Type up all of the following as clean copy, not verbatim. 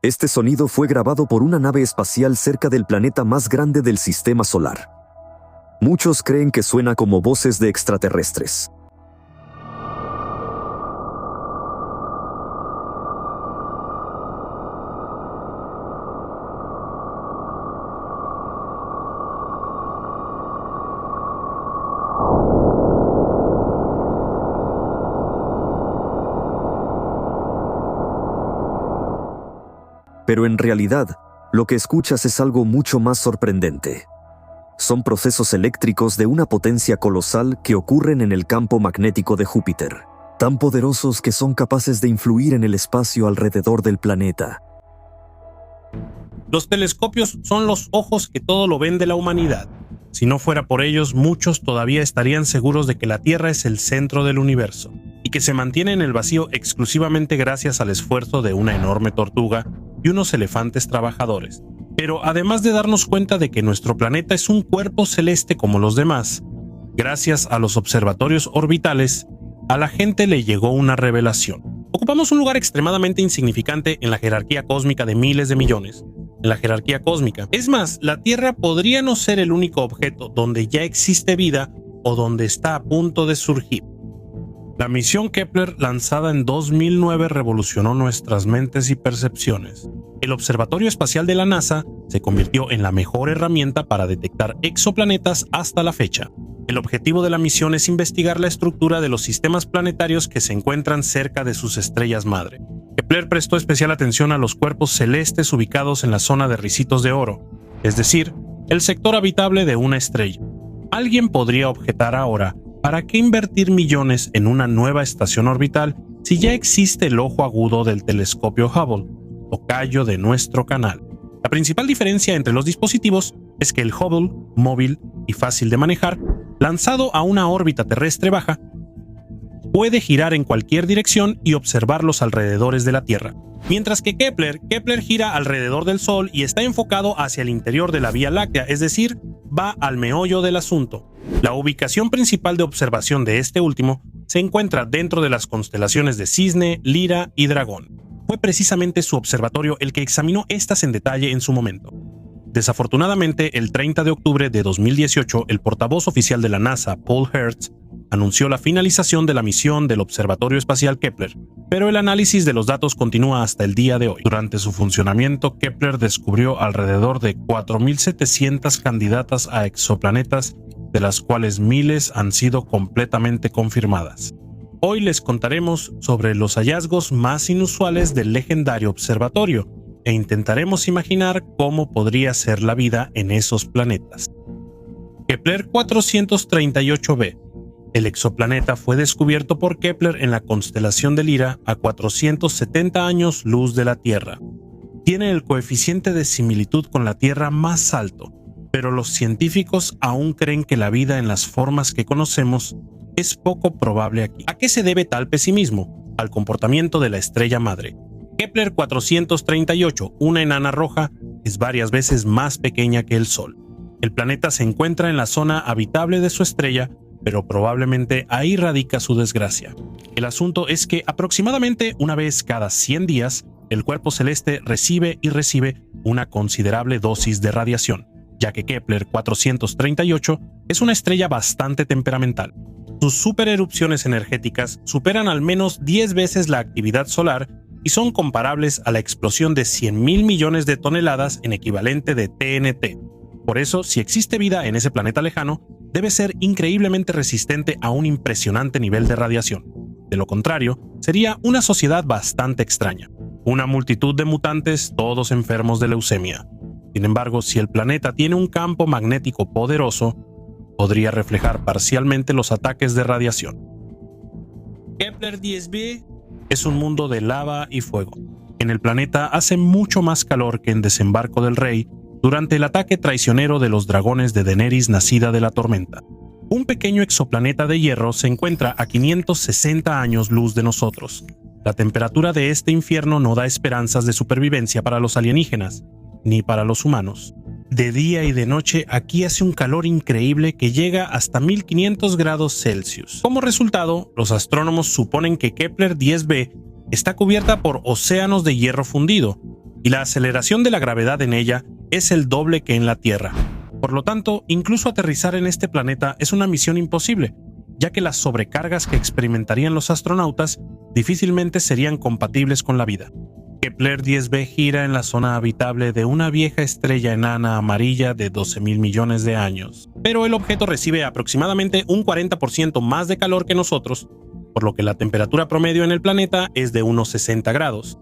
Este sonido fue grabado por una nave espacial cerca del planeta más grande del sistema solar. Muchos creen que suena como voces de extraterrestres. Pero en realidad, lo que escuchas es algo mucho más sorprendente. Son procesos eléctricos de una potencia colosal que ocurren en el campo magnético de Júpiter, tan poderosos que son capaces de influir en el espacio alrededor del planeta. Los telescopios son los ojos que todo lo ven de la humanidad. Si no fuera por ellos, muchos todavía estarían seguros de que la Tierra es el centro del universo y que se mantiene en el vacío exclusivamente gracias al esfuerzo de una enorme tortuga y unos elefantes trabajadores. Pero además de darnos cuenta de que nuestro planeta es un cuerpo celeste como los demás, gracias a los observatorios orbitales, a la gente le llegó una revelación. Ocupamos un lugar extremadamente insignificante en la jerarquía cósmica de miles de millones. En la jerarquía cósmica. Es más, la Tierra podría no ser el único objeto donde ya existe vida o donde está a punto de surgir. La misión Kepler, lanzada en 2009, revolucionó nuestras mentes y percepciones. El Observatorio Espacial de la NASA se convirtió en la mejor herramienta para detectar exoplanetas hasta la fecha. El objetivo de la misión es investigar la estructura de los sistemas planetarios que se encuentran cerca de sus estrellas madre. Kepler prestó especial atención a los cuerpos celestes ubicados en la zona de Ricitos de Oro, es decir, el sector habitable de una estrella. Alguien podría objetar ahora, ¿para qué invertir millones en una nueva estación orbital si ya existe el ojo agudo del telescopio Hubble, tocayo de nuestro canal? La principal diferencia entre los dispositivos es que el Hubble, móvil y fácil de manejar, lanzado a una órbita terrestre baja, puede girar en cualquier dirección y observar los alrededores de la Tierra. Mientras que Kepler gira alrededor del Sol y está enfocado hacia el interior de la Vía Láctea, es decir, va al meollo del asunto. La ubicación principal de observación de este último se encuentra dentro de las constelaciones de Cisne, Lira y Dragón. Fue precisamente su observatorio el que examinó estas en detalle en su momento. Desafortunadamente, el 30 de octubre de 2018, el portavoz oficial de la NASA, Paul Hertz, anunció la finalización de la misión del Observatorio Espacial Kepler, pero el análisis de los datos continúa hasta el día de hoy. Durante su funcionamiento, Kepler descubrió alrededor de 4.700 candidatas a exoplanetas, de las cuales miles han sido completamente confirmadas. Hoy les contaremos sobre los hallazgos más inusuales del legendario observatorio e intentaremos imaginar cómo podría ser la vida en esos planetas. Kepler 438b. El exoplaneta fue descubierto por Kepler en la constelación de Lira a 470 años luz de la Tierra. Tiene el coeficiente de similitud con la Tierra más alto, pero los científicos aún creen que la vida en las formas que conocemos es poco probable aquí. ¿A qué se debe tal pesimismo? Al comportamiento de la estrella madre. Kepler 438, una enana roja, es varias veces más pequeña que el Sol. El planeta se encuentra en la zona habitable de su estrella, pero probablemente ahí radica su desgracia. El asunto es que aproximadamente una vez cada 100 días, el cuerpo celeste recibe una considerable dosis de radiación, ya que Kepler 438 es una estrella bastante temperamental. Sus supererupciones energéticas superan al menos 10 veces la actividad solar y son comparables a la explosión de 100.000 millones de toneladas en equivalente de TNT. Por eso, si existe vida en ese planeta lejano, debe ser increíblemente resistente a un impresionante nivel de radiación. De lo contrario, sería una sociedad bastante extraña. Una multitud de mutantes, todos enfermos de leucemia. Sin embargo, si el planeta tiene un campo magnético poderoso, podría reflejar parcialmente los ataques de radiación. Kepler 10b es un mundo de lava y fuego. En el planeta hace mucho más calor que en Desembarco del Rey durante el ataque traicionero de los dragones de Daenerys nacida de la tormenta. Un pequeño exoplaneta de hierro se encuentra a 560 años luz de nosotros. La temperatura de este infierno no da esperanzas de supervivencia para los alienígenas, ni para los humanos. De día y de noche aquí hace un calor increíble que llega hasta 1500 grados Celsius. Como resultado, los astrónomos suponen que Kepler 10b está cubierta por océanos de hierro fundido, y la aceleración de la gravedad en ella es el doble que en la Tierra. Por lo tanto, incluso aterrizar en este planeta es una misión imposible, ya que las sobrecargas que experimentarían los astronautas difícilmente serían compatibles con la vida. Kepler 10b gira en la zona habitable de una vieja estrella enana amarilla de 12.000 millones de años, pero el objeto recibe aproximadamente un 40% más de calor que nosotros, por lo que la temperatura promedio en el planeta es de unos 60 grados.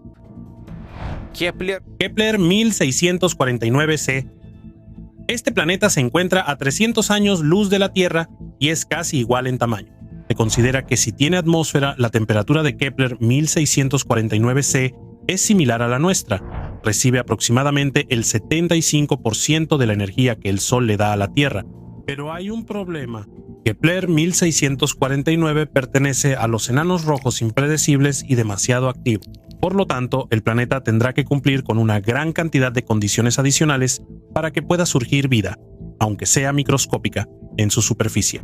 Kepler 1649c. Este planeta se encuentra a 300 años luz de la Tierra y es casi igual en tamaño. Se considera que si tiene atmósfera, la temperatura de Kepler 1649c es similar a la nuestra. Recibe aproximadamente el 75% de la energía que el Sol le da a la Tierra. Pero hay un problema. Kepler 1649 pertenece a los enanos rojos impredecibles y demasiado activo. Por lo tanto, el planeta tendrá que cumplir con una gran cantidad de condiciones adicionales para que pueda surgir vida, aunque sea microscópica, en su superficie.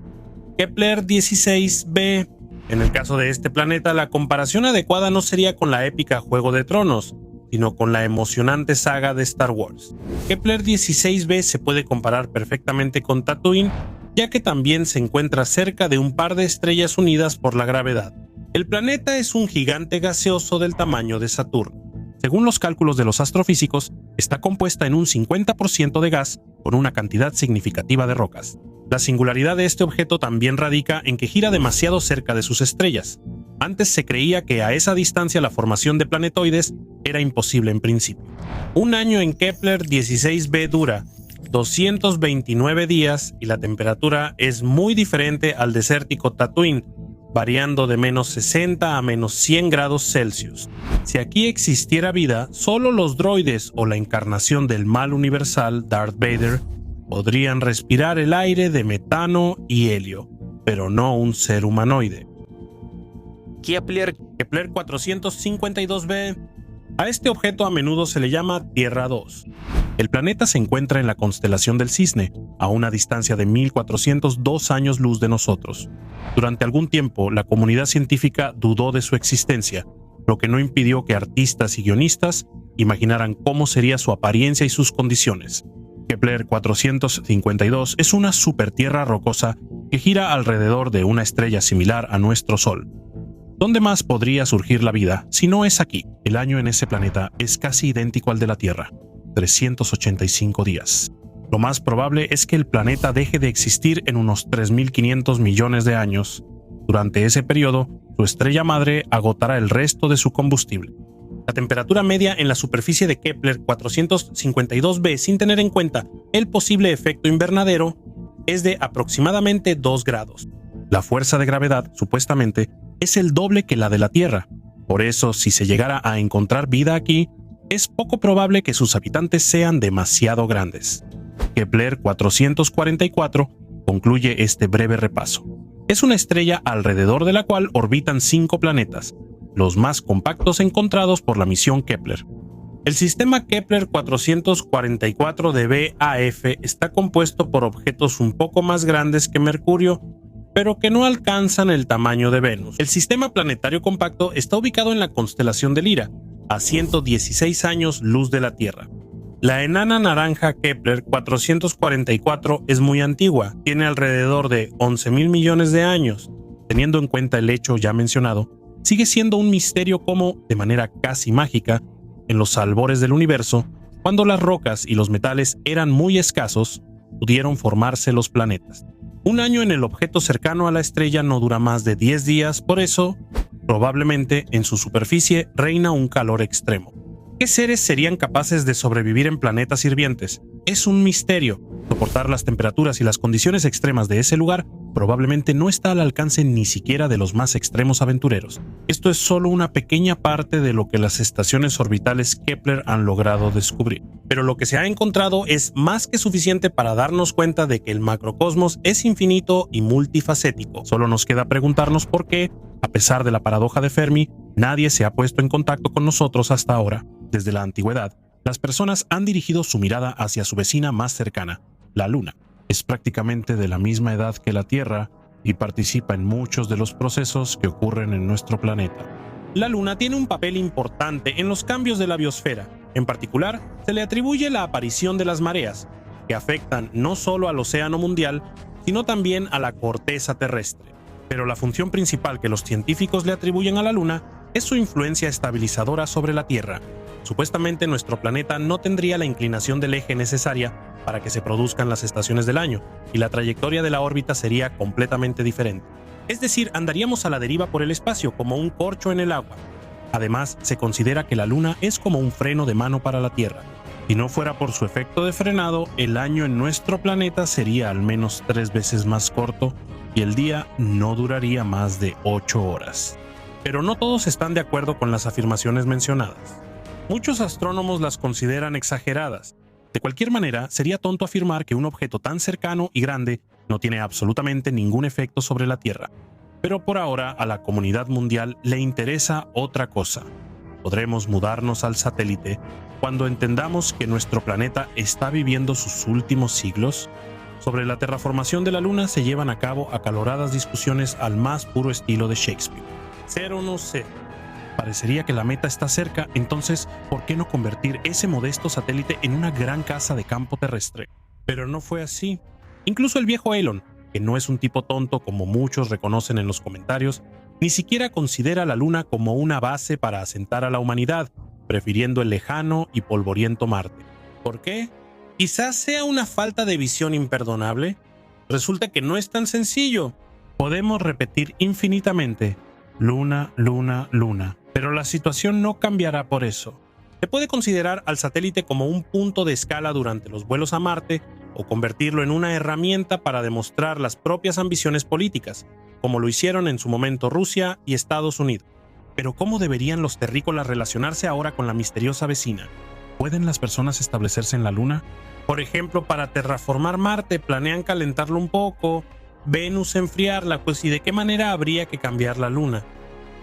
Kepler 16b. En el caso de este planeta, la comparación adecuada no sería con la épica Juego de Tronos, sino con la emocionante saga de Star Wars. Kepler 16b se puede comparar perfectamente con Tatooine, ya que también se encuentra cerca de un par de estrellas unidas por la gravedad. El planeta es un gigante gaseoso del tamaño de Saturno. Según los cálculos de los astrofísicos, está compuesta en un 50% de gas con una cantidad significativa de rocas. La singularidad de este objeto también radica en que gira demasiado cerca de sus estrellas. Antes se creía que a esa distancia la formación de planetoides era imposible en principio. Un año en Kepler 16b dura 229 días y la temperatura es muy diferente al desértico Tatooine, variando de menos 60 a menos 100 grados Celsius. Si aquí existiera vida, solo los droides o la encarnación del mal universal, Darth Vader, podrían respirar el aire de metano y helio, pero no un ser humanoide. Kepler 452b. A este objeto a menudo se le llama Tierra 2. El planeta se encuentra en la constelación del Cisne, a una distancia de 1402 años luz de nosotros. Durante algún tiempo, la comunidad científica dudó de su existencia, lo que no impidió que artistas y guionistas imaginaran cómo sería su apariencia y sus condiciones. Kepler 452 es una supertierra rocosa que gira alrededor de una estrella similar a nuestro Sol. ¿Dónde más podría surgir la vida si no es aquí? El año en ese planeta es casi idéntico al de la Tierra, 385 días. Lo más probable es que el planeta deje de existir en unos 3.500 millones de años. Durante ese periodo, su estrella madre agotará el resto de su combustible. La temperatura media en la superficie de Kepler 452b, sin tener en cuenta el posible efecto invernadero, es de aproximadamente 2 grados. La fuerza de gravedad, supuestamente, es el doble que la de la Tierra. Por eso, si se llegara a encontrar vida aquí, es poco probable que sus habitantes sean demasiado grandes. Kepler 444 concluye este breve repaso. Es una estrella alrededor de la cual orbitan 5 planetas, los más compactos encontrados por la misión Kepler. El sistema Kepler 444 de BAF está compuesto por objetos un poco más grandes que Mercurio, pero que no alcanzan el tamaño de Venus. El sistema planetario compacto está ubicado en la constelación de Lira, a 116 años luz de la Tierra. La enana naranja Kepler 444 es muy antigua, tiene alrededor de 11.000 millones de años. Teniendo en cuenta el hecho ya mencionado, sigue siendo un misterio cómo, de manera casi mágica, en los albores del universo, cuando las rocas y los metales eran muy escasos, pudieron formarse los planetas. Un año en el objeto cercano a la estrella no dura más de 10 días, por eso, probablemente en su superficie reina un calor extremo. ¿Qué seres serían capaces de sobrevivir en planetas hirvientes? Es un misterio. Soportar las temperaturas y las condiciones extremas de ese lugar probablemente no está al alcance ni siquiera de los más extremos aventureros. Esto es solo una pequeña parte de lo que las estaciones orbitales Kepler han logrado descubrir. Pero lo que se ha encontrado es más que suficiente para darnos cuenta de que el macrocosmos es infinito y multifacético. Solo nos queda preguntarnos por qué, a pesar de la paradoja de Fermi, nadie se ha puesto en contacto con nosotros hasta ahora. Desde la antigüedad, las personas han dirigido su mirada hacia su vecina más cercana, la Luna. Es prácticamente de la misma edad que la Tierra y participa en muchos de los procesos que ocurren en nuestro planeta. La Luna tiene un papel importante en los cambios de la biosfera. En particular, se le atribuye la aparición de las mareas, que afectan no solo al océano mundial, sino también a la corteza terrestre. Pero la función principal que los científicos le atribuyen a la Luna es su influencia estabilizadora sobre la Tierra. Supuestamente nuestro planeta no tendría la inclinación del eje necesaria para que se produzcan las estaciones del año, y la trayectoria de la órbita sería completamente diferente. Es decir, andaríamos a la deriva por el espacio como un corcho en el agua. Además, se considera que la Luna es como un freno de mano para la Tierra. Si no fuera por su efecto de frenado, el año en nuestro planeta sería al menos 3 veces más corto y el día no duraría más de 8 horas. Pero no todos están de acuerdo con las afirmaciones mencionadas. Muchos astrónomos las consideran exageradas. De cualquier manera, sería tonto afirmar que un objeto tan cercano y grande no tiene absolutamente ningún efecto sobre la Tierra. Pero por ahora a la comunidad mundial le interesa otra cosa. Podremos mudarnos al satélite cuando entendamos que nuestro planeta está viviendo sus últimos siglos. Sobre la terraformación de la Luna se llevan a cabo acaloradas discusiones al más puro estilo de Shakespeare. Ser o no ser. Parecería que la meta está cerca, entonces, ¿por qué no convertir ese modesto satélite en una gran casa de campo terrestre? Pero no fue así. Incluso el viejo Elon, que no es un tipo tonto como muchos reconocen en los comentarios, ni siquiera considera la Luna como una base para asentar a la humanidad, prefiriendo el lejano y polvoriento Marte. ¿Por qué? Quizás sea una falta de visión imperdonable. Resulta que no es tan sencillo. Podemos repetir infinitamente: Luna, Luna, Luna. Pero la situación no cambiará por eso. Se puede considerar al satélite como un punto de escala durante los vuelos a Marte o convertirlo en una herramienta para demostrar las propias ambiciones políticas, como lo hicieron en su momento Rusia y Estados Unidos. Pero ¿cómo deberían los terrícolas relacionarse ahora con la misteriosa vecina? ¿Pueden las personas establecerse en la Luna? Por ejemplo, para terraformar Marte planean calentarlo un poco, Venus enfriarla, pues ¿y de qué manera habría que cambiar la Luna?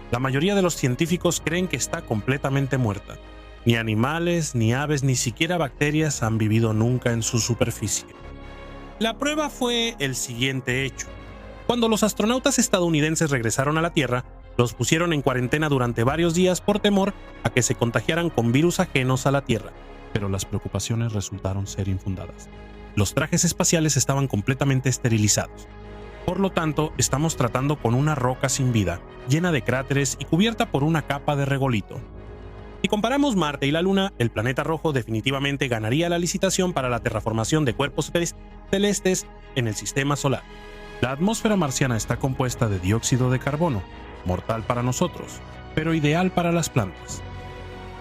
La mayoría de los científicos creen que está completamente muerta. Ni animales, ni aves, ni siquiera bacterias han vivido nunca en su superficie. La prueba fue el siguiente hecho. Cuando los astronautas estadounidenses regresaron a la Tierra, los pusieron en cuarentena durante varios días por temor a que se contagiaran con virus ajenos a la Tierra. Pero las preocupaciones resultaron ser infundadas. Los trajes espaciales estaban completamente esterilizados. Por lo tanto, estamos tratando con una roca sin vida, llena de cráteres y cubierta por una capa de regolito. Si comparamos Marte y la Luna, el planeta rojo definitivamente ganaría la licitación para la terraformación de cuerpos celestes en el sistema solar. La atmósfera marciana está compuesta de dióxido de carbono, mortal para nosotros, pero ideal para las plantas.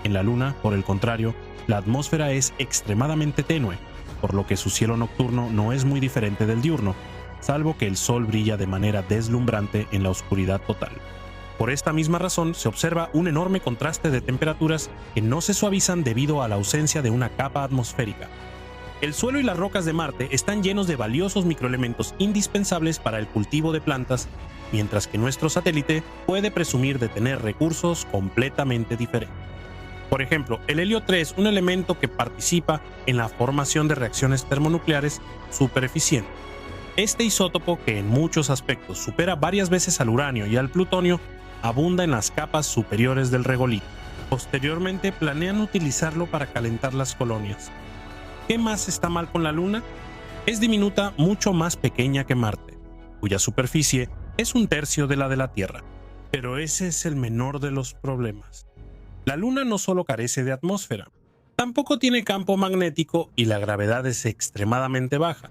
En la Luna, por el contrario, la atmósfera es extremadamente tenue, por lo que su cielo nocturno no es muy diferente del diurno, salvo que el sol brilla de manera deslumbrante en la oscuridad total. Por esta misma razón se observa un enorme contraste de temperaturas que no se suavizan debido a la ausencia de una capa atmosférica. El suelo y las rocas de Marte están llenos de valiosos microelementos indispensables para el cultivo de plantas, mientras que nuestro satélite puede presumir de tener recursos completamente diferentes. Por ejemplo, el helio 3, un elemento que participa en la formación de reacciones termonucleares supereficientes. Este isótopo, que en muchos aspectos supera varias veces al uranio y al plutonio, abunda en las capas superiores del regolito. Posteriormente planean utilizarlo para calentar las colonias. ¿Qué más está mal con la Luna? Es diminuta, mucho más pequeña que Marte, cuya superficie es 1/3 de la de la Tierra. Pero ese es el menor de los problemas. La Luna no solo carece de atmósfera, tampoco tiene campo magnético y la gravedad es extremadamente baja.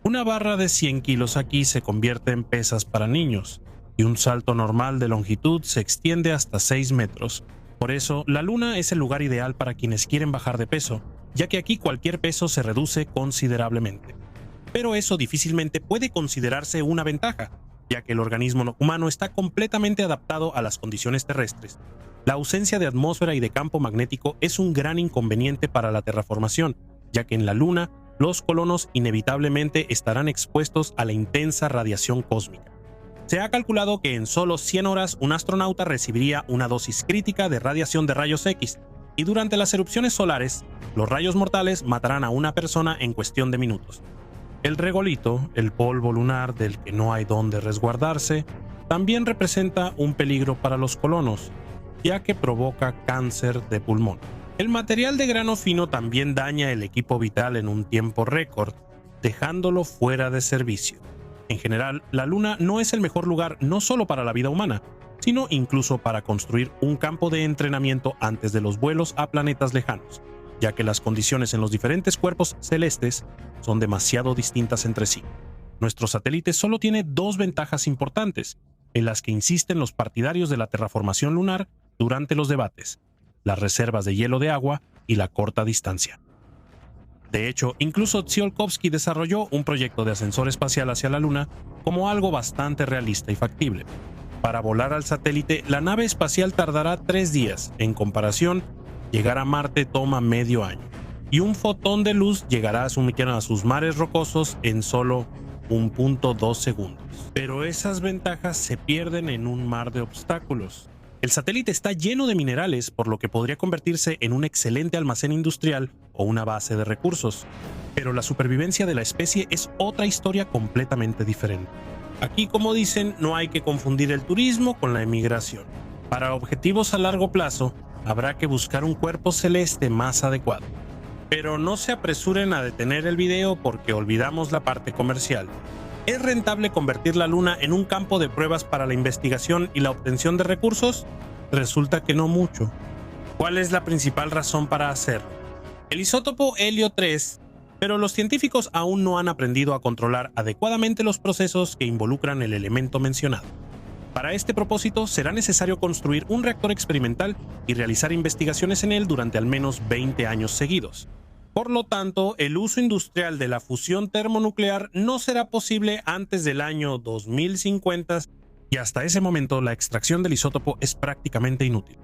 Una barra de 100 kilos aquí se convierte en pesas para niños, y un salto normal de longitud se extiende hasta 6 metros. Por eso, la Luna es el lugar ideal para quienes quieren bajar de peso, ya que aquí cualquier peso se reduce considerablemente. Pero eso difícilmente puede considerarse una ventaja, ya que el organismo humano está completamente adaptado a las condiciones terrestres. La ausencia de atmósfera y de campo magnético es un gran inconveniente para la terraformación, ya que en la Luna los colonos inevitablemente estarán expuestos a la intensa radiación cósmica. Se ha calculado que en solo 100 horas un astronauta recibiría una dosis crítica de radiación de rayos X, y durante las erupciones solares, los rayos mortales matarán a una persona en cuestión de minutos. El regolito, el polvo lunar del que no hay dónde resguardarse, también representa un peligro para los colonos, ya que provoca cáncer de pulmón. El material de grano fino también daña el equipo vital en un tiempo récord, dejándolo fuera de servicio. En general, la Luna no es el mejor lugar no solo para la vida humana, sino incluso para construir un campo de entrenamiento antes de los vuelos a planetas lejanos, ya que las condiciones en los diferentes cuerpos celestes son demasiado distintas entre sí. Nuestro satélite solo tiene dos ventajas importantes, en las que insisten los partidarios de la terraformación lunar durante los debates: las reservas de hielo de agua y la corta distancia. De hecho, incluso Tsiolkovsky desarrolló un proyecto de ascensor espacial hacia la Luna como algo bastante realista y factible. Para volar al satélite, la nave espacial tardará 3 días. En comparación, llegar a Marte toma medio año. Y un fotón de luz llegará a sus mares rocosos en solo 1.2 segundos. Pero esas ventajas se pierden en un mar de obstáculos. El satélite está lleno de minerales, por lo que podría convertirse en un excelente almacén industrial o una base de recursos. Pero la supervivencia de la especie es otra historia completamente diferente. Aquí, como dicen, no hay que confundir el turismo con la emigración. Para objetivos a largo plazo, habrá que buscar un cuerpo celeste más adecuado. Pero no se apresuren a detener el video porque olvidamos la parte comercial. ¿Es rentable convertir la Luna en un campo de pruebas para la investigación y la obtención de recursos? Resulta que no mucho. ¿Cuál es la principal razón para hacerlo? El isótopo helio 3, pero los científicos aún no han aprendido a controlar adecuadamente los procesos que involucran el elemento mencionado. Para este propósito será necesario construir un reactor experimental y realizar investigaciones en él durante al menos 20 años seguidos. Por lo tanto, el uso industrial de la fusión termonuclear no será posible antes del año 2050 y hasta ese momento la extracción del isótopo es prácticamente inútil.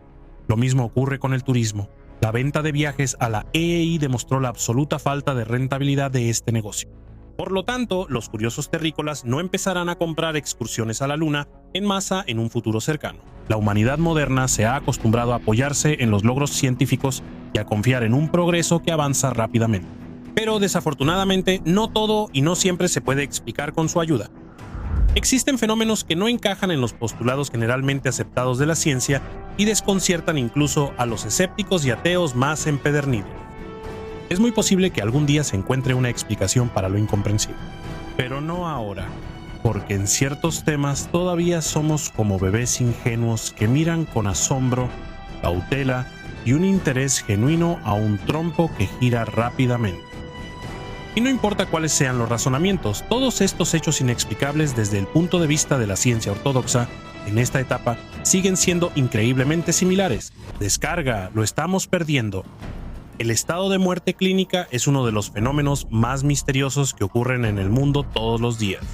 Lo mismo ocurre con el turismo. La venta de viajes a la EEI demostró la absoluta falta de rentabilidad de este negocio. Por lo tanto, los curiosos terrícolas no empezarán a comprar excursiones a la Luna en masa en un futuro cercano. La humanidad moderna se ha acostumbrado a apoyarse en los logros científicos y a confiar en un progreso que avanza rápidamente. Pero desafortunadamente, no todo y no siempre se puede explicar con su ayuda. Existen fenómenos que no encajan en los postulados generalmente aceptados de la ciencia y desconciertan incluso a los escépticos y ateos más empedernidos. Es muy posible que algún día se encuentre una explicación para lo incomprensible, pero no ahora, porque en ciertos temas todavía somos como bebés ingenuos que miran con asombro, cautela y un interés genuino a un trompo que gira rápidamente. Y no importa cuáles sean los razonamientos, todos estos hechos inexplicables desde el punto de vista de la ciencia ortodoxa, en esta etapa, siguen siendo increíblemente similares. Descarga, lo estamos perdiendo. El estado de muerte clínica es uno de los fenómenos más misteriosos que ocurren en el mundo todos los días.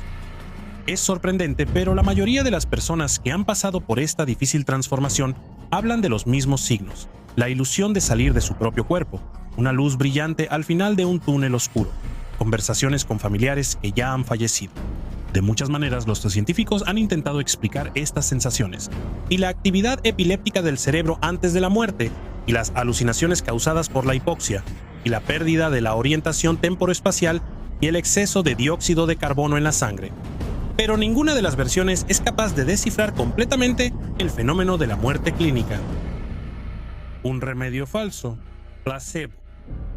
Es sorprendente, pero la mayoría de las personas que han pasado por esta difícil transformación hablan de los mismos signos: la ilusión de salir de su propio cuerpo, una luz brillante al final de un túnel oscuro, conversaciones con familiares que ya han fallecido. De muchas maneras, los científicos han intentado explicar estas sensaciones, y la actividad epiléptica del cerebro antes de la muerte, y las alucinaciones causadas por la hipoxia, y la pérdida de la orientación temporoespacial y el exceso de dióxido de carbono en la sangre. Pero ninguna de las versiones es capaz de descifrar completamente el fenómeno de la muerte clínica. Un remedio falso, placebo.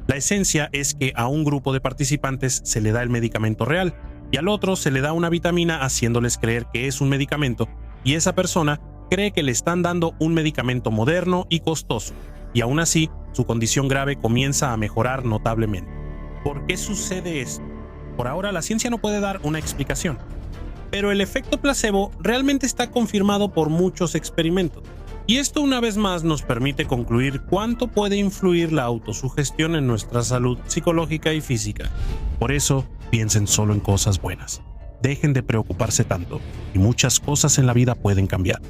La esencia es que a un grupo de participantes se le da el medicamento real y al otro se le da una vitamina haciéndoles creer que es un medicamento, y esa persona cree que le están dando un medicamento moderno y costoso, y aún así su condición grave comienza a mejorar notablemente. ¿Por qué sucede esto? Por ahora la ciencia no puede dar una explicación, pero el efecto placebo realmente está confirmado por muchos experimentos. Y esto una vez más nos permite concluir cuánto puede influir la autosugestión en nuestra salud psicológica y física. Por eso, piensen solo en cosas buenas. Dejen de preocuparse tanto, y muchas cosas en la vida pueden cambiar.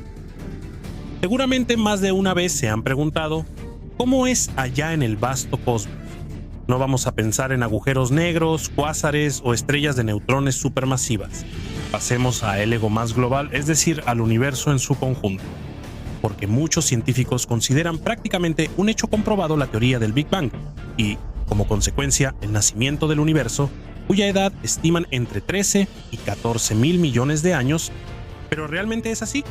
Seguramente más de una vez se han preguntado, ¿cómo es allá en el vasto cosmos? No vamos a pensar en agujeros negros, cuásares o estrellas de neutrones supermasivas. Pasemos a el ego más global, es decir, al universo en su conjunto. Porque muchos científicos consideran prácticamente un hecho comprobado la teoría del Big Bang y, como consecuencia, el nacimiento del universo, cuya edad estiman entre 13 y 14 mil millones de años. ¿Pero realmente es así?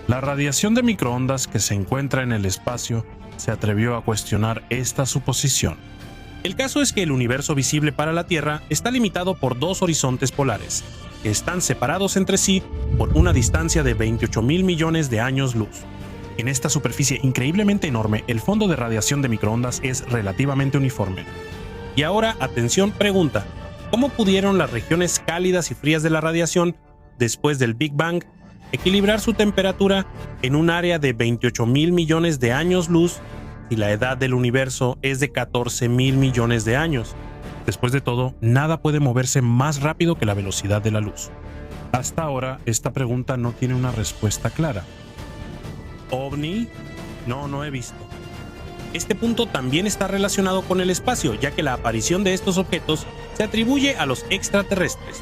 La radiación de microondas que se encuentra en el espacio se atrevió a cuestionar esta suposición. El caso es que el universo visible para la Tierra está limitado por dos horizontes polares, que están separados entre sí por una distancia de 28.000 millones de años luz. En esta superficie increíblemente enorme, el fondo de radiación de microondas es relativamente uniforme. Y ahora, atención, pregunta: ¿cómo pudieron las regiones cálidas y frías de la radiación, después del Big Bang, equilibrar su temperatura en un área de 28.000 millones de años luz si la edad del universo es de 14.000 millones de años? Después de todo, nada puede moverse más rápido que la velocidad de la luz. Hasta ahora, esta pregunta no tiene una respuesta clara. ¿OVNI? No he visto. Este punto también está relacionado con el espacio, ya que la aparición de estos objetos se atribuye a los extraterrestres.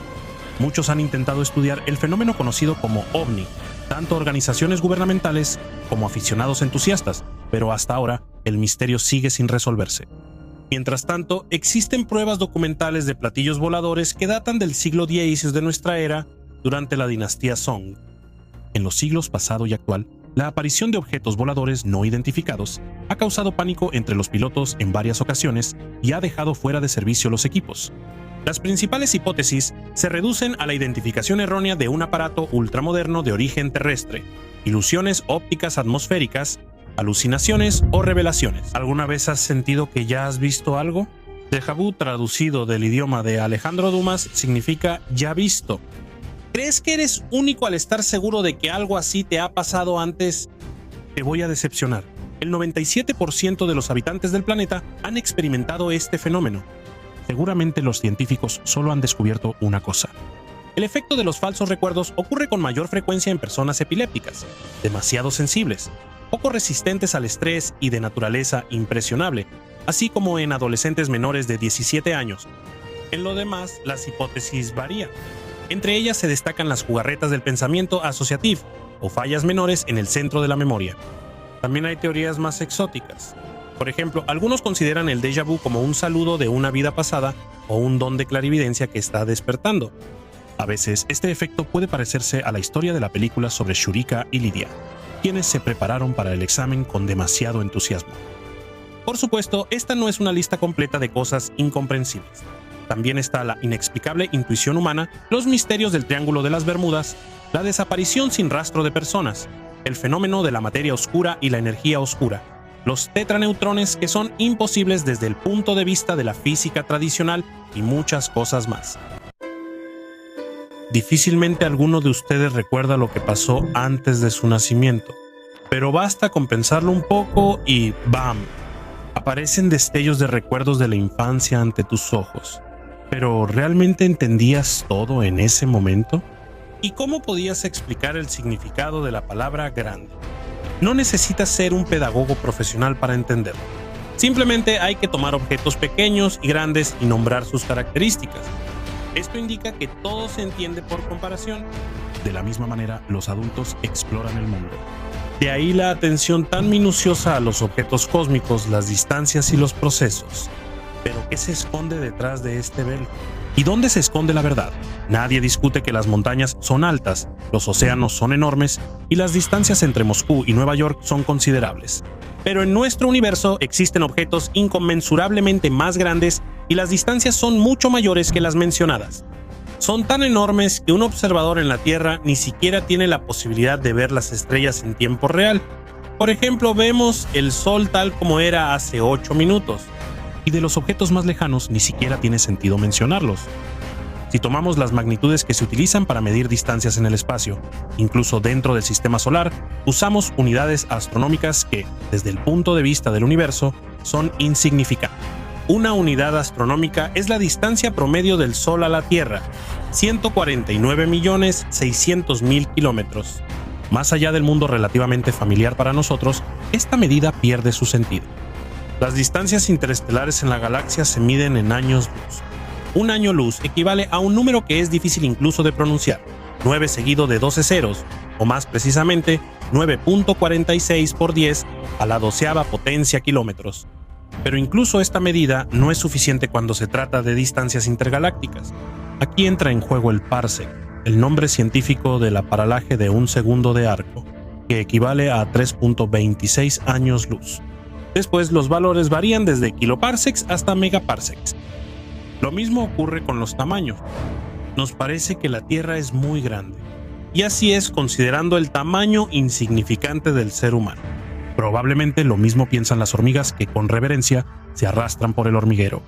Muchos han intentado estudiar el fenómeno conocido como OVNI, tanto organizaciones gubernamentales como aficionados entusiastas, pero hasta ahora el misterio sigue sin resolverse. Mientras tanto, existen pruebas documentales de platillos voladores que datan del siglo X de nuestra era, durante la dinastía Song. En los siglos pasado y actual, la aparición de objetos voladores no identificados ha causado pánico entre los pilotos en varias ocasiones y ha dejado fuera de servicio los equipos. Las principales hipótesis se reducen a la identificación errónea de un aparato ultramoderno de origen terrestre, ilusiones ópticas atmosféricas, alucinaciones o revelaciones. ¿Alguna vez has sentido que ya has visto algo? Déjà vu, traducido del idioma de Alejandro Dumas, significa ya visto. ¿Crees que eres único al estar seguro de que algo así te ha pasado antes? Te voy a decepcionar. El 97% de los habitantes del planeta han experimentado este fenómeno. Seguramente los científicos solo han descubierto una cosa. El efecto de los falsos recuerdos ocurre con mayor frecuencia en personas epilépticas, demasiado sensibles, poco resistentes al estrés y de naturaleza impresionable, así como en adolescentes menores de 17 años. En lo demás, las hipótesis varían. Entre ellas se destacan las jugarretas del pensamiento asociativo o fallas menores en el centro de la memoria. También hay teorías más exóticas. Por ejemplo, algunos consideran el déjà vu como un saludo de una vida pasada o un don de clarividencia que está despertando. A veces, este efecto puede parecerse a la historia de la película sobre Shurika y Lidia, quienes se prepararon para el examen con demasiado entusiasmo. Por supuesto, esta no es una lista completa de cosas incomprensibles. También está la inexplicable intuición humana, los misterios del Triángulo de las Bermudas, la desaparición sin rastro de personas, el fenómeno de la materia oscura y la energía oscura, los tetraneutrones que son imposibles desde el punto de vista de la física tradicional y muchas cosas más. Difícilmente alguno de ustedes recuerda lo que pasó antes de su nacimiento, pero basta con pensarlo un poco y ¡bam! Aparecen destellos de recuerdos de la infancia ante tus ojos. ¿Pero realmente entendías todo en ese momento? ¿Y cómo podías explicar el significado de la palabra grande? No necesitas ser un pedagogo profesional para entenderlo. Simplemente hay que tomar objetos pequeños y grandes y nombrar sus características. Esto indica que todo se entiende por comparación. De la misma manera, los adultos exploran el mundo. De ahí la atención tan minuciosa a los objetos cósmicos, las distancias y los procesos. ¿Pero qué se esconde detrás de este velo? ¿Y dónde se esconde la verdad? Nadie discute que las montañas son altas, los océanos son enormes y las distancias entre Moscú y Nueva York son considerables. Pero en nuestro universo existen objetos inconmensurablemente más grandes y las distancias son mucho mayores que las mencionadas. Son tan enormes que un observador en la Tierra ni siquiera tiene la posibilidad de ver las estrellas en tiempo real. Por ejemplo, vemos el Sol tal como era hace 8 minutos. Y de los objetos más lejanos ni siquiera tiene sentido mencionarlos. Si tomamos las magnitudes que se utilizan para medir distancias en el espacio, incluso dentro del sistema solar, usamos unidades astronómicas que, desde el punto de vista del universo, son insignificantes. Una unidad astronómica es la distancia promedio del Sol a la Tierra, 149.600.000 kilómetros. Más allá del mundo relativamente familiar para nosotros, esta medida pierde su sentido. Las distancias interestelares en la galaxia se miden en años luz. Un año luz equivale a un número que es difícil incluso de pronunciar, 9 seguido de 12 ceros, o más precisamente 9.46 por 10 a la 12ª potencia kilómetros. Pero incluso esta medida no es suficiente cuando se trata de distancias intergalácticas. Aquí entra en juego el parsec, el nombre científico del paralaje de un segundo de arco, que equivale a 3.26 años luz. Después los valores varían desde kiloparsecs hasta megaparsecs. Lo mismo ocurre con los tamaños. Nos parece que la Tierra es muy grande. Y así es considerando el tamaño insignificante del ser humano. Probablemente lo mismo piensan las hormigas que con reverencia se arrastran por el hormiguero.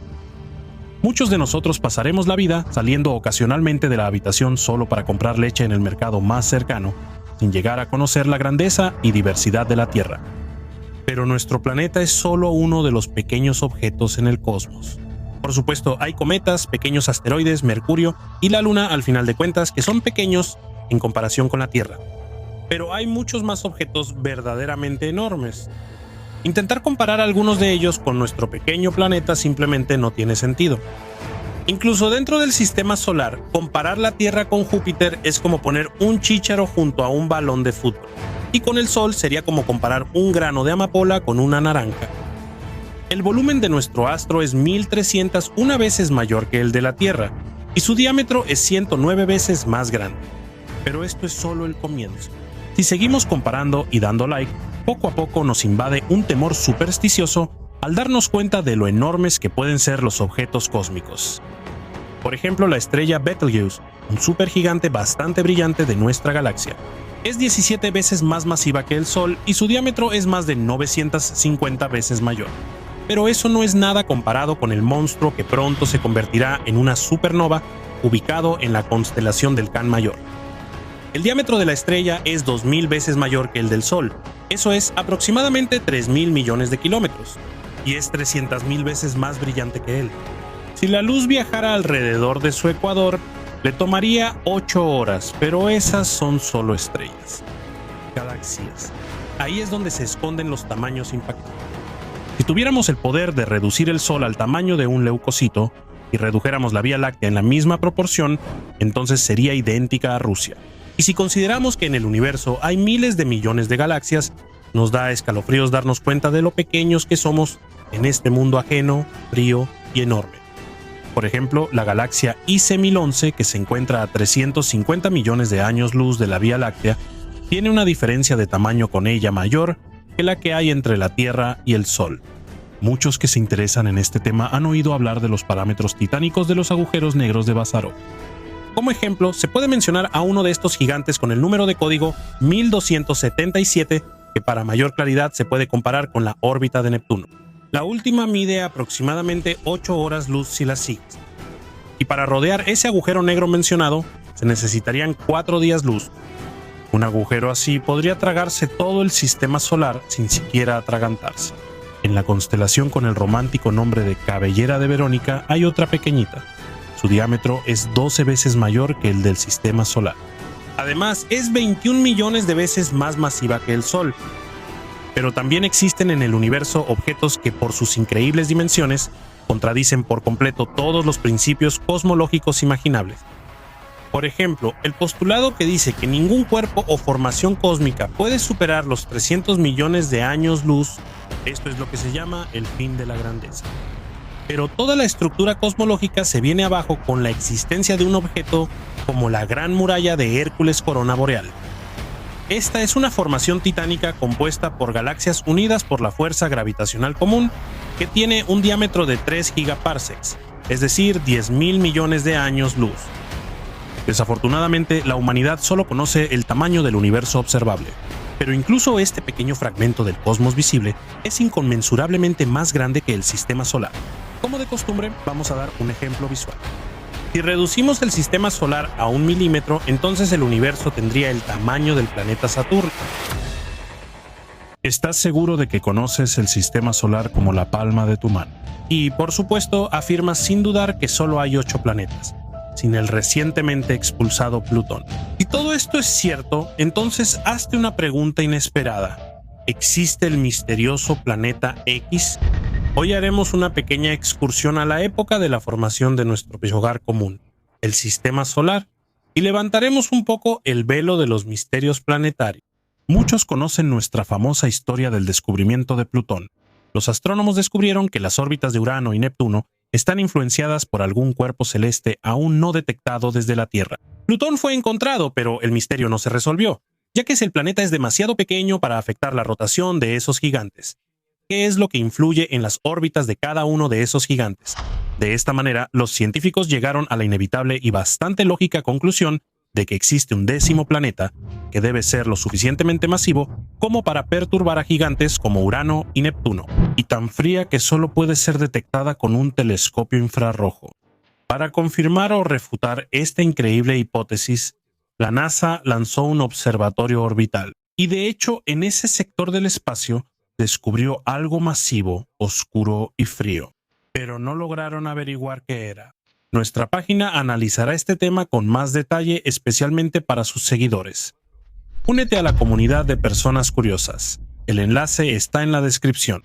Muchos de nosotros pasaremos la vida saliendo ocasionalmente de la habitación solo para comprar leche en el mercado más cercano, sin llegar a conocer la grandeza y diversidad de la Tierra. Pero nuestro planeta es solo uno de los pequeños objetos en el cosmos. Por supuesto, hay cometas, pequeños asteroides, Mercurio y la Luna, al final de cuentas, que son pequeños en comparación con la Tierra. Pero hay muchos más objetos verdaderamente enormes. Intentar comparar algunos de ellos con nuestro pequeño planeta simplemente no tiene sentido. Incluso dentro del sistema solar, comparar la Tierra con Júpiter es como poner un chícharo junto a un balón de fútbol. Y con el Sol sería como comparar un grano de amapola con una naranja. El volumen de nuestro astro es 1301 veces mayor que el de la Tierra, y su diámetro es 109 veces más grande. Pero esto es solo el comienzo. Si seguimos comparando y dando like, poco a poco nos invade un temor supersticioso al darnos cuenta de lo enormes que pueden ser los objetos cósmicos. Por ejemplo, la estrella Betelgeuse, un supergigante bastante brillante de nuestra galaxia. Es 17 veces más masiva que el Sol y su diámetro es más de 950 veces mayor. Pero eso no es nada comparado con el monstruo que pronto se convertirá en una supernova ubicado en la constelación del Can Mayor. El diámetro de la estrella es 2000 veces mayor que el del Sol, eso es aproximadamente 3000 millones de kilómetros, y es 300.000 veces más brillante que él. Si la luz viajara alrededor de su ecuador, le tomaría 8 horas, pero esas son solo estrellas. Galaxias. Ahí es donde se esconden los tamaños impactantes. Si tuviéramos el poder de reducir el Sol al tamaño de un leucocito y redujéramos la Vía Láctea en la misma proporción, entonces sería idéntica a Rusia. Y si consideramos que en el universo hay miles de millones de galaxias, nos da escalofríos darnos cuenta de lo pequeños que somos en este mundo ajeno, frío y enorme. Por ejemplo, la galaxia IC1011, que se encuentra a 350 millones de años luz de la Vía Láctea, tiene una diferencia de tamaño con ella mayor que la que hay entre la Tierra y el Sol. Muchos que se interesan en este tema han oído hablar de los parámetros titánicos de los agujeros negros de Basarov. Como ejemplo, se puede mencionar a uno de estos gigantes con el número de código 1277, que para mayor claridad se puede comparar con la órbita de Neptuno. La última mide aproximadamente 8 horas luz si la sigues. Y para rodear ese agujero negro mencionado, se necesitarían 4 días luz. Un agujero así podría tragarse todo el sistema solar sin siquiera atragantarse. En la constelación con el romántico nombre de Cabellera de Verónica hay otra pequeñita. Su diámetro es 12 veces mayor que el del sistema solar. Además, es 21 millones de veces más masiva que el Sol. Pero también existen en el universo objetos que por sus increíbles dimensiones contradicen por completo todos los principios cosmológicos imaginables. Por ejemplo, el postulado que dice que ningún cuerpo o formación cósmica puede superar los 300 millones de años luz, esto es lo que se llama el fin de la grandeza. Pero toda la estructura cosmológica se viene abajo con la existencia de un objeto como la Gran Muralla de Hércules Corona Boreal. Esta es una formación titánica compuesta por galaxias unidas por la fuerza gravitacional común que tiene un diámetro de 3 gigaparsecs, es decir, 10.000 millones de años luz. Desafortunadamente, la humanidad solo conoce el tamaño del universo observable, pero incluso este pequeño fragmento del cosmos visible es inconmensurablemente más grande que el sistema solar. Como de costumbre, vamos a dar un ejemplo visual. Si reducimos el sistema solar a 1 milímetro, entonces el universo tendría el tamaño del planeta Saturno. ¿Estás seguro de que conoces el sistema solar como la palma de tu mano? Y, por supuesto, afirmas sin dudar que solo hay 8 planetas, sin el recientemente expulsado Plutón. Si todo esto es cierto, entonces hazte una pregunta inesperada. ¿Existe el misterioso planeta X? Hoy haremos una pequeña excursión a la época de la formación de nuestro hogar común, el sistema solar, y levantaremos un poco el velo de los misterios planetarios. Muchos conocen nuestra famosa historia del descubrimiento de Plutón. Los astrónomos descubrieron que las órbitas de Urano y Neptuno están influenciadas por algún cuerpo celeste aún no detectado desde la Tierra. Plutón fue encontrado, pero el misterio no se resolvió, ya que el planeta es demasiado pequeño para afectar la rotación de esos gigantes. qué es lo que influye en las órbitas de cada uno de esos gigantes. De esta manera, los científicos llegaron a la inevitable y bastante lógica conclusión de que existe un 10º planeta que debe ser lo suficientemente masivo como para perturbar a gigantes como Urano y Neptuno, y tan fría que solo puede ser detectada con un telescopio infrarrojo. Para confirmar o refutar esta increíble hipótesis, la NASA lanzó un observatorio orbital, y de hecho en ese sector del espacio descubrió algo masivo, oscuro y frío, pero no lograron averiguar qué era. Nuestra página analizará este tema con más detalle, especialmente para sus seguidores. Únete a la comunidad de personas curiosas. El enlace está en la descripción.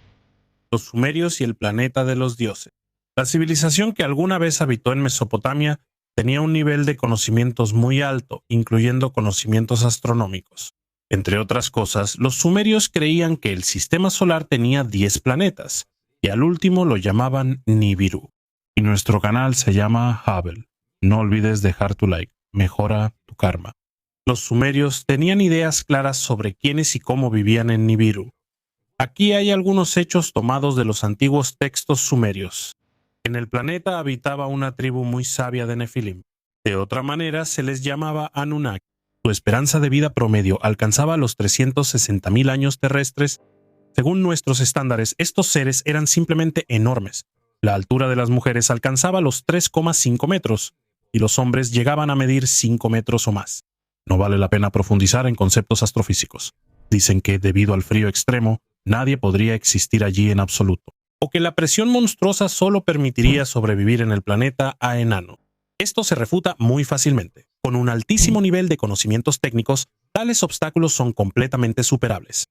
Los sumerios y el planeta de los dioses. La civilización que alguna vez habitó en Mesopotamia tenía un nivel de conocimientos muy alto, incluyendo conocimientos astronómicos. Entre otras cosas, los sumerios creían que el sistema solar tenía 10 planetas, y al último lo llamaban Nibiru. Y nuestro canal se llama Hubble. No olvides dejar tu like, mejora tu karma. Los sumerios tenían ideas claras sobre quiénes y cómo vivían en Nibiru. Aquí hay algunos hechos tomados de los antiguos textos sumerios. En el planeta habitaba una tribu muy sabia de Nefilim. De otra manera se les llamaba Anunnaki. Su esperanza de vida promedio alcanzaba los 360.000 años terrestres. Según nuestros estándares, estos seres eran simplemente enormes. La altura de las mujeres alcanzaba los 3,5 metros y los hombres llegaban a medir 5 metros o más. No vale la pena profundizar en conceptos astrofísicos. Dicen que debido al frío extremo, nadie podría existir allí en absoluto, o que la presión monstruosa solo permitiría sobrevivir en el planeta a enano. Esto se refuta muy fácilmente. Con un altísimo nivel de conocimientos técnicos, tales obstáculos son completamente superables.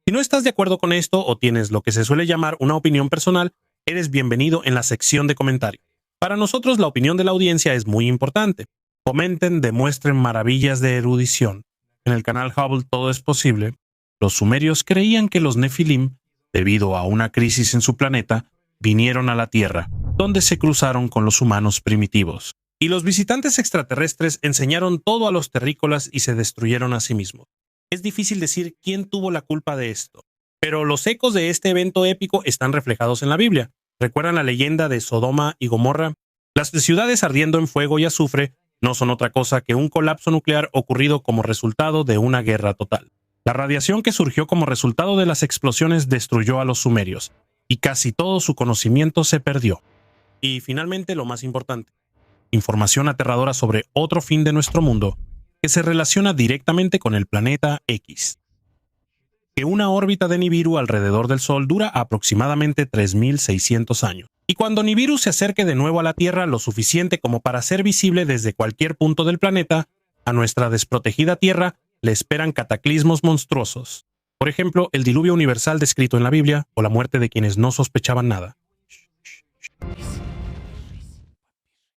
Si no estás de acuerdo con esto o tienes lo que se suele llamar una opinión personal, eres bienvenido en la sección de comentarios. Para nosotros la opinión de la audiencia es muy importante. Comenten, demuestren maravillas de erudición. En el canal Hubble todo es posible. Los sumerios creían que los Nefilim, debido a una crisis en su planeta, vinieron a la Tierra, donde se cruzaron con los humanos primitivos. Y los visitantes extraterrestres enseñaron todo a los terrícolas y se destruyeron a sí mismos. Es difícil decir quién tuvo la culpa de esto, pero los ecos de este evento épico están reflejados en la Biblia. ¿Recuerdan la leyenda de Sodoma y Gomorra? Las ciudades ardiendo en fuego y azufre no son otra cosa que un colapso nuclear ocurrido como resultado de una guerra total. La radiación que surgió como resultado de las explosiones destruyó a los sumerios, y casi todo su conocimiento se perdió. Y finalmente, lo más importante, información aterradora sobre otro fin de nuestro mundo que se relaciona directamente con el planeta X. Que una órbita de Nibiru alrededor del Sol dura aproximadamente 3.600 años. Y cuando Nibiru se acerque de nuevo a la Tierra lo suficiente como para ser visible desde cualquier punto del planeta, a nuestra desprotegida Tierra le esperan cataclismos monstruosos. Por ejemplo, el diluvio universal descrito en la Biblia o la muerte de quienes no sospechaban nada.